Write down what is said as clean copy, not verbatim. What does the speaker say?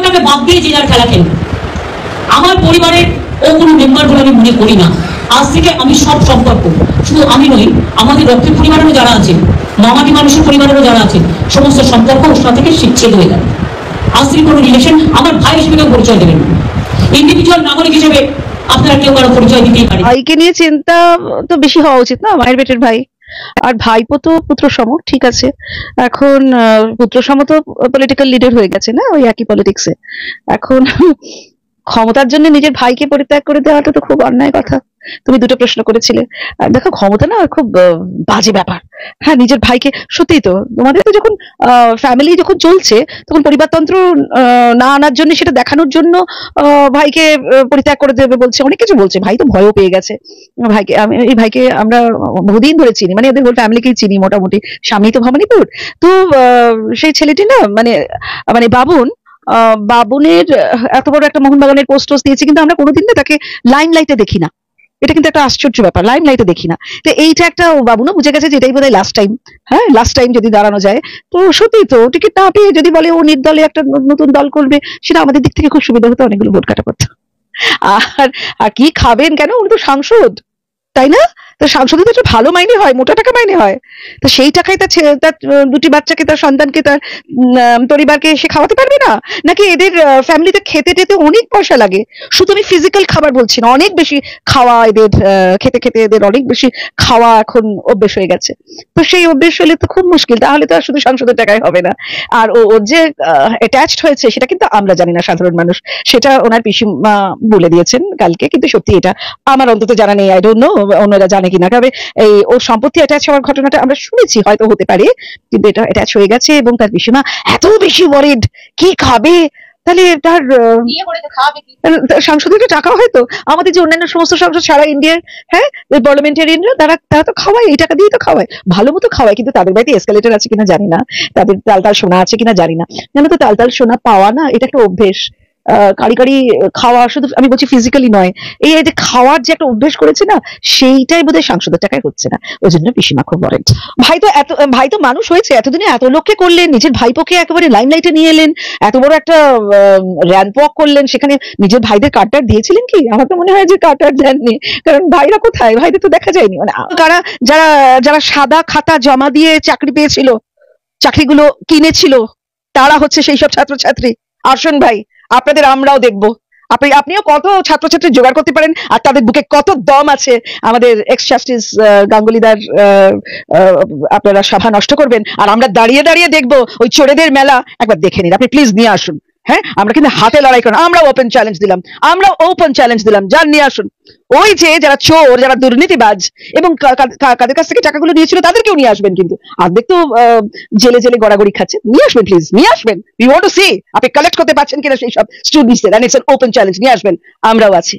পরিবারটাকে বাদ দিয়ে যে যার খেলা খেলবে। আমার পরিবারের ও কোনো মেম্বার বলে আমি মনে করি না। আজ থেকে আমি সব সম্পর্ক, শুধু আমি নই, আমাদের রক্তের পরিবারেরও যারা আছে, মামাটি মানুষের পরিবারেরও যারা আছে, সমস্ত সম্পর্ক ওর সাথে থেকে ছেদ হয়ে গেল। আজ থেকে কোনো রিলেশন আমার ভাই হিসেবে কেউ পরিচয় দেবেন না। ইন্ডিভিজুয়াল নাগরিক হিসেবে আপনারা কেউ কারো পরিচয় দিতেই পারে। ভাইকে নিয়ে চিন্তা তো বেশি হওয়া উচিত না, মায়ের পেটের ভাই। আর ভাইপো তো পুত্র সম, ঠিক আছে। এখন পুত্র সম তো পলিটিক্যাল লিডার হয়ে গেছে না, ওই একই পলিটিক্সে। এখন ক্ষমতার জন্য নিজের ভাইকে পরিত্যাগ করে দেওয়াটা তো খুব অন্যায় কথা। তুমি দুটো প্রশ্ন করেছিলে। আর দেখো, ক্ষমতা না খুব বাজে ব্যাপার। হ্যাঁ, নিজের ভাইকে, সত্যি তো তোমাদের তো যখন ফ্যামিলি যখন চলছে তখন পরিবারতন্ত্র না আনার জন্য, সেটা দেখানোর জন্য ভাইকে পরিত্যাগ করে দেবে বলছে, অনেক কিছু বলছে। ভাই তো ভয়ও পেয়ে গেছে। ভাইকে, আমি এই ভাইকে আমরা বহুদিন ধরে চিনি, মানে ওদের হোল ফ্যামিলিকেই চিনি মোটামুটি। স্বামী তো ভবানীপুর। তো সেই ছেলেটি না, মানে মানে বাবুনের এত বড় একটা মোহনবাগানের পোস্ট দিয়েছে, কিন্তু আমরা কোনোদিন না তাকে লাইমলাইটে দেখি না। এটা কিন্তু একটা আশ্চর্য ব্যাপার, লাইমলাইটে দেখি না। তো এইটা একটা, বাবু না বুঝে গেছে যে এটাই বোধহয় লাস্ট টাইম। হ্যাঁ, লাস্ট টাইম যদি দাঁড়ানো যায়। তো সত্যি তো টিকিট না পেয়ে যদি বলে ও নির্দলে একটা নতুন দল করবে, সেটা আমাদের দিক থেকে খুব সুবিধা হতো, অনেকগুলো ভোট কাটা পড়তো। আর আর কি খাবেন কেন, উনি তো সাংসদ, তাই না? তো সাংসদে তো একটা ভালো মাইনে হয়, মোটা টাকা মাইনে হয়। তো সেই টাকায় তার দুটি বাচ্চাকে, তার সন্তানকে, তার পরিবারকে সে খাওয়াতে পারবে না? নাকি এদের ফ্যামিলিতে খেতে টেতে অনেক পয়সা লাগে? শুধু আমি ফিজিক্যাল খাবার বলছি না, অনেক বেশি খাওয়া এদের, খেতে খেতে এদের অনেক বেশি খাওয়া এখন অভ্যেস হয়ে গেছে। তো সেই অভ্যেস হলে তো খুব মুশকিল, তাহলে তো আর শুধু সাংসদের টাকায় হবে না। আর ওর যে অ্যাটাচড হয়েছে সেটা কিন্তু আমরা জানি না, সাধারণ মানুষ। সেটা ওনার পিসিমা বলে দিয়েছেন কালকে, কিন্তু সত্যি এটা আমার অন্তত জানা নেই। আই ডোন্ট নো অন্যরা জানে কিনা। তবে এই ওর সম্পত্তি অ্যাটাচ হওয়ার ঘটনাটা আমরা শুনেছি, হয়তো হতে পারে, কিন্তু এটা অ্যাটাচ হয়ে গেছে। এবং তার পিসিমা এত বেশি ওয়ারিড, কি খাবে তাহলে তার সাংসদের টাকা হয়তো আমাদের যে অন্যান্য সমস্ত সাংসদ সারা ইন্ডিয়ার, হ্যাঁ, পার্লামেন্টারিয়ানরা, তারা তো খাওয়ায়, এই টাকা দিয়ে তো খাওয়ায়, ভালো মতো খাওয়ায়। কিন্তু তাদের বাড়িতে এসকালেটর আছে কিনা জানি না, তাদের তালতাল সোনা আছে কিনা জানি না। জানো তো, তালতাল সোনা পাওয়া না, এটা একটা অভ্যেস। কারি খাওয়া, শুধু আমি বলছি ফিজিক্যালি নয়, এই যে খাওয়ার যে একটা অভ্যেস করেছে না, সেইটাই বোধহয় সাংসদের টাকায় হচ্ছে না। ওই জন্য পিসিমা খুব বলেন। ভাই তো মানুষ হয়েছে, এতদিনে এত লোককে করলেন, নিজের ভাইপোকে একেবারে লাইমলাইটে নিয়ে এলেন, এত বড় একটা র্যাম্প ওয়াক করলেন, সেখানে নিজের ভাইদের কার্টার দিয়েছিলেন কি? আমার তো মনে হয় যে কার্টার দেননি, কারণ ভাইরা কোথায়, ভাইদের তো দেখা যায়নি। মানে যারা যারা সাদা খাতা জমা দিয়ে চাকরি পেয়েছিল, চাকরিগুলো কিনেছিল, তারা হচ্ছে সেই সব ছাত্রছাত্রী। আসুন ভাই, আপনাদের আমরাও দেখবো। আপনিও কত ছাত্রছাত্রী জোগাড় করতে পারেন, আর তাদের বুকে কত দম আছে। আমাদের এক্স জাস্টিস গাঙ্গুলিদার আপনারা সভা নষ্ট করবেন, আর আমরা দাঁড়িয়ে দাঁড়িয়ে দেখবো ওই চোরেদের মেলা। একবার দেখে নিন আপনি, প্লিজ নিয়ে আসুন। হ্যাঁ, আমরা কিন্তু হাতে লড়াই করেন, আমরা ওপেন চ্যালেঞ্জ দিলাম, যান নিয়ে আসুন। ওই যে যারা চোর, যারা দুর্নীতিবাজ এবং কাদের কাছ থেকে টাকাগুলো নিয়েছিল, তাদেরকেও নিয়ে আসবেন। কিন্তু অর্ধেক তো জেলে জেলে গড়াগড়ি খাচ্ছে, নিয়ে আসবেন, প্লিজ নিয়ে আসবেন। উই ওয়ান্ট টু সি আপনি কালেক্ট করতে পারছেন কিনা সেই সব স্টুডেন্টসদের। And it's an open challenge, নিয়ে আসবেন, আমরাও আছি।